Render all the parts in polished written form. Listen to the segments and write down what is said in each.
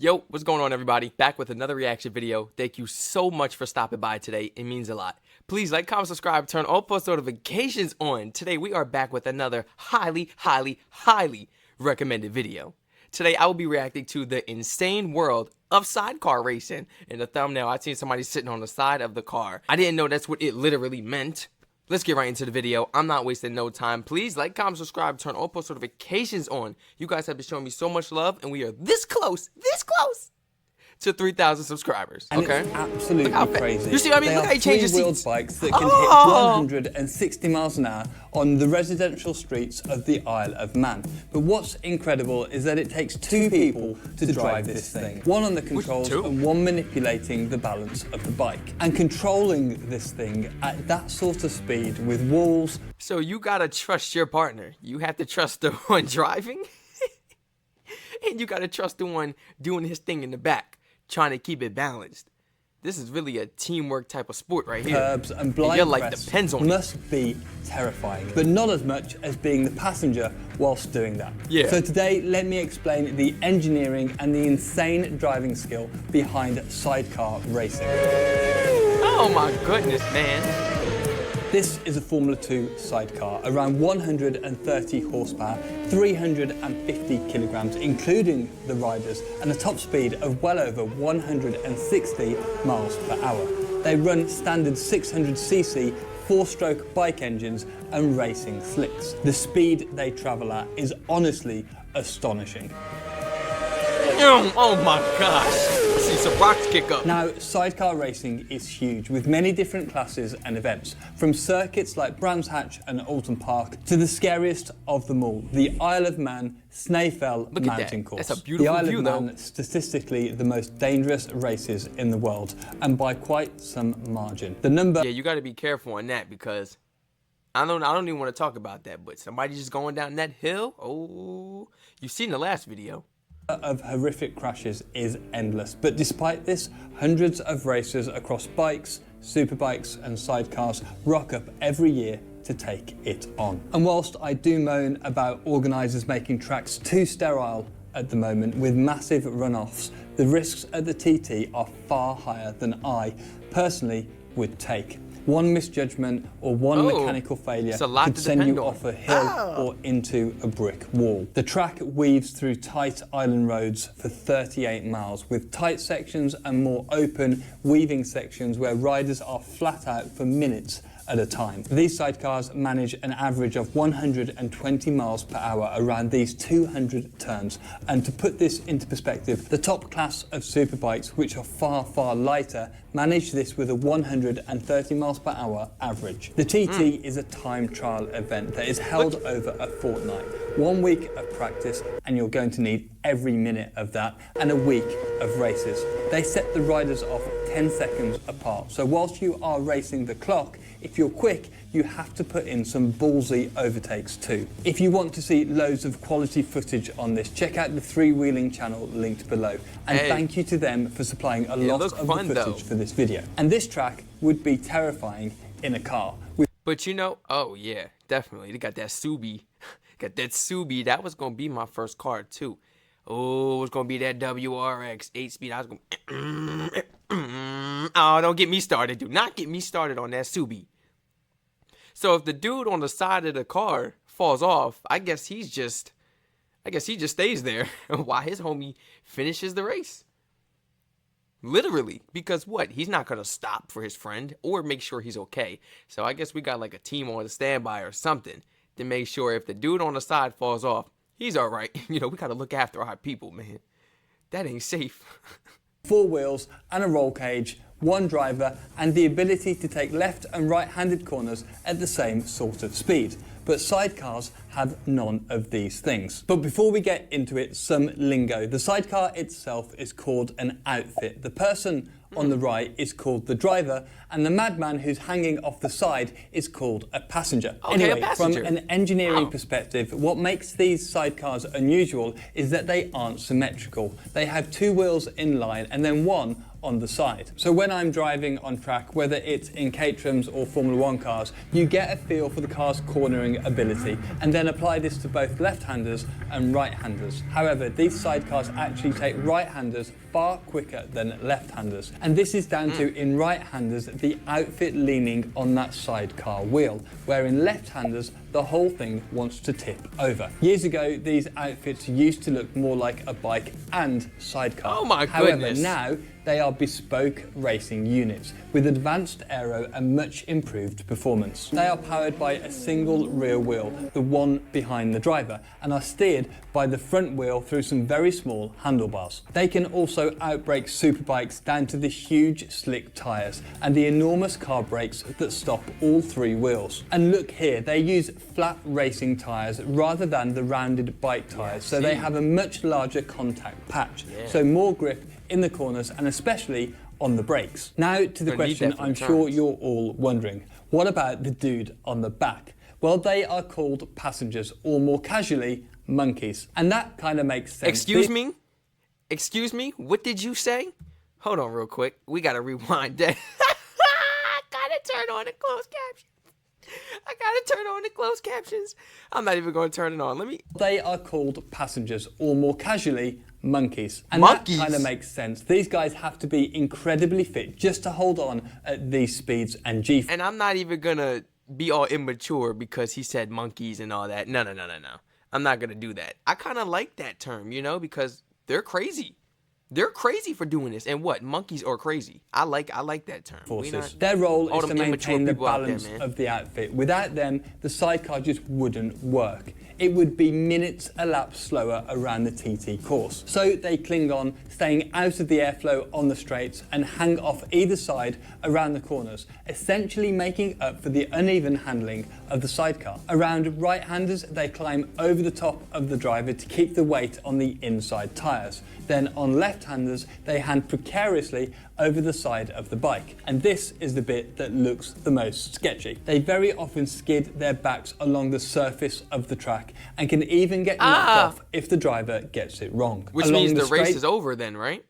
Yo, what's going on, everybody? Back with another reaction video. Thank you so much for stopping by today. It means a lot. Please like, comment, subscribe, turn all post notifications on. Today we are back with another highly recommended video. Today I will be reacting to the insane world of sidecar racing. In the thumbnail, I seen somebody sitting on the side of the car. I didn't know that's what it literally meant. Let's get right into the video. I'm not wasting no time. Please like, comment, subscribe, turn all post notifications on. You guys have been showing me so much love, and we are this close to 3,000 subscribers. And okay, it's absolutely crazy. You see what I mean? Look how he changes three-wheeled seats. bikes that can hit 160 miles an hour on the residential streets of the Isle of Man. But what's incredible is that it takes two people to drive this thing. One on the controls and one manipulating the balance of the bike. And controlling this thing at that sort of speed with walls. So you gotta trust your partner. You have to trust the one driving, and you gotta trust the one doing his thing in the back, trying to keep it balanced. This is really a teamwork type of sport right here. Curbs and blind your life press depends on must be terrifying, but not as much as being the passenger whilst doing that. Yeah. So today, let me explain the engineering and the insane driving skill behind sidecar racing. Oh my goodness, man. This is a Formula 2 sidecar, around 130 horsepower, 350 kilograms, including the riders, and a top speed of well over 160 miles per hour. They run standard 600cc four-stroke bike engines and racing slicks. The speed they travel at is honestly astonishing. Oh my gosh. See some rocks kick up. Now, sidecar racing is huge, with many different classes and events, from circuits like Brands Hatch and Alton Park to the scariest of them all, the Isle of Man Snaefell Mountain Course. That's a beautiful view, The Isle of Man, statistically the most dangerous races in the world, and by quite some margin. The number... Yeah, you gotta be careful on that, because I don't even want to talk about that, but somebody just going down that hill, oh, you've seen the last video. Of horrific crashes is endless, but despite this, hundreds of racers across bikes, superbikes and sidecars rock up every year to take it on. And whilst I do moan about organisers making tracks too sterile at the moment with massive runoffs, the risks at the TT are far higher than I personally would take. One misjudgment or one mechanical failure could send you off a hill or into a brick wall. The track weaves through tight island roads for 38 miles, with tight sections and more open, weaving sections where riders are flat out for minutes at a time. These sidecars manage an average of 120 miles per hour around these 200 turns. And to put this into perspective, the top class of superbikes, which are far lighter, manage this with a 130 miles per hour average. The TT is a time trial event that is held over a fortnight. 1 week of practice, and you're going to need every minute of that, and a week of races. They set the riders off 10 seconds apart. So whilst you are racing the clock, if you're quick, you have to put in some ballsy overtakes too. If you want to see loads of quality footage on this, check out the Three-Wheeling channel linked below. And thank you to them for supplying a lot of the footage for this video. And this track would be terrifying in a car. But you know, oh yeah, definitely. They got that Subi. Got that Subi. That was going to be my first car too. Oh, it was going to be that WRX 8-speed. I was going to... Oh, don't get me started. Do not get me started on that Subi. So if the dude on the side of the car falls off, I guess he just stays there while his homie finishes the race. Literally, because what? He's not going to stop for his friend or make sure he's okay. So I guess we got like a team on the standby or something to make sure if the dude on the side falls off, he's all right. You know, we got to look after our people, man. That ain't safe. 4 wheels and a roll cage, one driver, and the ability to take left and right-handed corners at the same sort of speed. But sidecars have none of these things. But before we get into it, some lingo. The sidecar itself is called an outfit. The person on the right is called the driver, and the madman who's hanging off the side is called a passenger. Okay, anyway, a passenger. from an engineering perspective, what makes these sidecars unusual is that they aren't symmetrical. They have 2 wheels in line and then one on the side. So when I'm driving on track, whether it's in Caterhams or Formula One cars, you get a feel for the car's cornering ability and then apply this to both left-handers and right-handers. However, these sidecars actually take right-handers far quicker than left-handers. And this is down to, in right-handers, the outfit leaning on that sidecar wheel, where in left-handers, the whole thing wants to tip over. Years ago, these outfits used to look more like a bike and sidecar. Oh my However, goodness. now they are bespoke racing units with advanced aero and much improved performance. They are powered by a single rear wheel, the one behind the driver, and are steered by the front wheel through some very small handlebars. They can also outbrake superbikes down to the huge slick tyres and the enormous car brakes that stop all three wheels. And look here, they use flat racing tyres rather than the rounded bike tyres, so they have a much larger contact patch, so more grip in the corners and especially on the brakes. Now to the question I'm sure you're all wondering, what about the dude on the back? Well, they are called passengers, or more casually, monkeys. And that kind of makes sense. Excuse me, what did you say? Hold on real quick, we gotta rewind that. I gotta turn on the closed captions. I'm not even gonna turn it on, They are called passengers, or more casually, monkeys. And monkeys. That kind of makes sense. These guys have to be incredibly fit just to hold on at these speeds and G-force. And I'm not even gonna be all immature because he said monkeys and all that. No. I'm not gonna do that. I kind of like that term, you know, because they're crazy. They're crazy for doing this. And what? Monkeys are crazy. I like that term. Their role is to them maintain the immature people out there, balance man. of the outfit. Without them, the sidecar just wouldn't work. It would be minutes a lap slower around the TT course. So they cling on, staying out of the airflow on the straights and hang off either side around the corners, essentially making up for the uneven handling of the sidecar. Around right-handers, they climb over the top of the driver to keep the weight on the inside tyres. Then on left-handers, they hand precariously over the side of the bike. And this is the bit that looks the most sketchy. They very often skid their backs along the surface of the track and can even get knocked off if the driver gets it wrong. Which means the race is over then, right?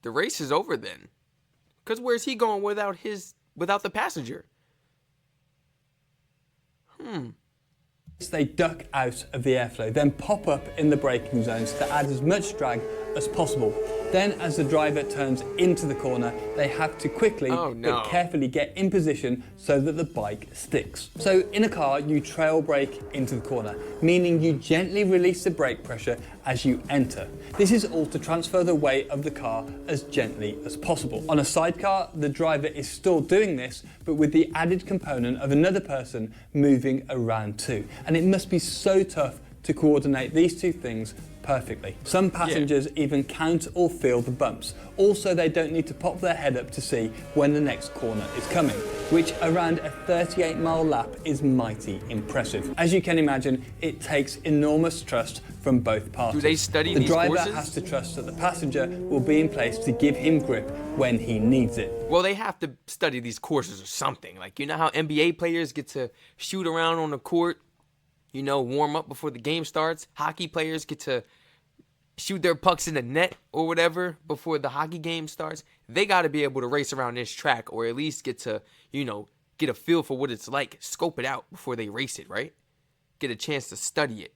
The race is over then. Because where's he going without the passenger? They duck out of the airflow, then pop up in the braking zones to add as much drag as possible. Then as the driver turns into the corner, they have to quickly but carefully get in position so that the bike sticks. So in a car, you trail brake into the corner, meaning you gently release the brake pressure as you enter. This is all to transfer the weight of the car as gently as possible. On a sidecar, the driver is still doing this, but with the added component of another person moving around too. And it must be so tough to coordinate these two things perfectly. Some passengers even count or feel the bumps. Also, they don't need to pop their head up to see when the next corner is coming, which around a 38-mile lap is mighty impressive. As you can imagine, it takes enormous trust from both parties. Do they study the these driver courses? has to trust that the passenger will be in place to give him grip when he needs it. Well, they have to study these courses or something. Like, you know how NBA players get to shoot around on the court, you know, warm up before the game starts? Hockey players get to shoot their pucks in the net or whatever before the hockey game starts. They got to be able to race around this track, or at least get to, you know, get a feel for what it's like, scope it out before they race it, right? Get a chance to study it.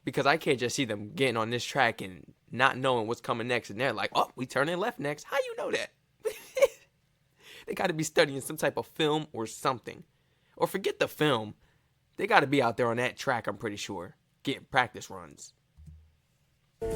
Because I can't just see them getting on this track and not knowing what's coming next, and they're like, oh, we turning left next. How you know that? They got to be studying some type of film or something. Or forget the film. They got to be out there on that track, I'm pretty sure, getting practice runs.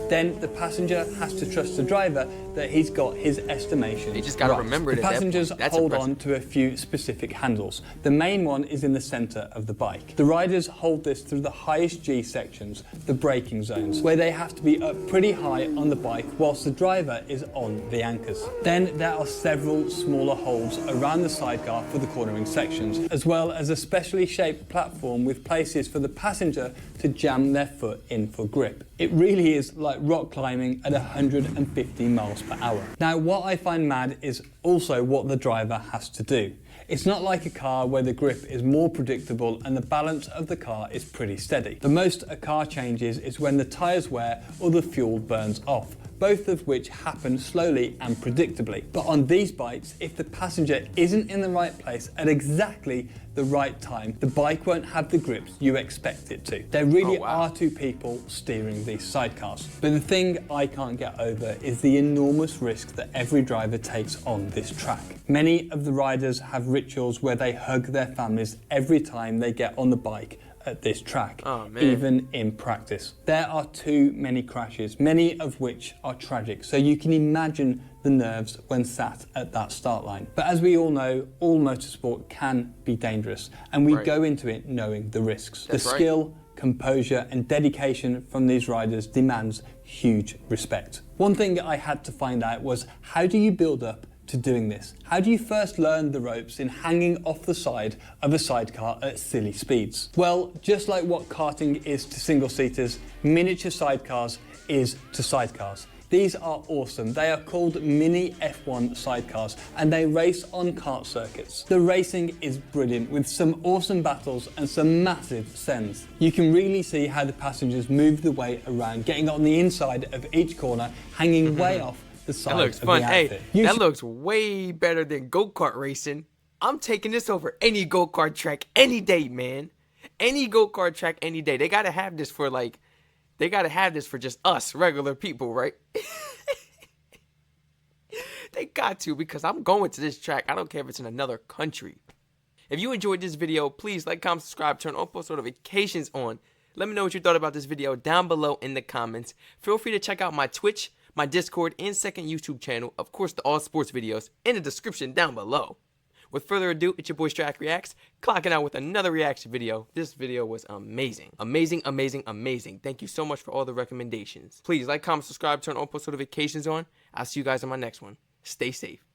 Then the passenger has to trust the driver that he's got his estimation. They just got to remember it. The passengers hold on to a few specific handles. The main one is in the center of the bike. The riders hold this through the highest G sections, the braking zones, where they have to be up pretty high on the bike whilst the driver is on the anchors. Then there are several smaller holds around the sidecar for the cornering sections, as well as a specially shaped platform with places for the passenger to jam their foot in for grip. It really is like rock climbing at 150 miles per hour. Now, what I find mad is also what the driver has to do. It's not like a car where the grip is more predictable and the balance of the car is pretty steady. The most a car changes is when the tyres wear or the fuel burns off. both of which happen slowly and predictably. But on these bikes, if the passenger isn't in the right place at exactly the right time, the bike won't have the grips you expect it to. There really are two people steering these sidecars. But the thing I can't get over is the enormous risk that every driver takes on this track. Many of the riders have rituals where they hug their families every time they get on the bike at this track, even in practice. There are too many crashes, many of which are tragic, so you can imagine the nerves when sat at that start line. But as we all know, all motorsport can be dangerous, and we go into it knowing the risks. The skill, composure and dedication from these riders demands huge respect. One thing I had to find out was, how do you build up to doing this? How do you first learn the ropes in hanging off the side of a sidecar at silly speeds? Well, just like what karting is to single-seaters, miniature sidecars is to sidecars. These are awesome. They are called mini F1 sidecars and they race on kart circuits. The racing is brilliant with some awesome battles and some massive sends. You can really see how the passengers move the way around, getting on the inside of each corner, hanging way off the side. That looks fun. Hey, that looks way better than go-kart racing. I'm taking this over any go-kart track any day, man. Any go-kart track any day. They gotta have this for just us regular people, right? They got to, because I'm going to this track. I don't care if it's in another country. If you enjoyed this video, please like, comment, subscribe, turn on post notifications on. Let me know what you thought about this video down below in the comments. Feel free to check out my Twitch, my Discord, and second YouTube channel. Of course, the all sports videos in the description down below. With further ado, it's your boy Strack Reacts, clocking out with another reaction video. This video was amazing. Amazing, amazing, amazing. Thank you so much for all the recommendations. Please like, comment, subscribe, turn on post notifications on. I'll see you guys on my next one. Stay safe.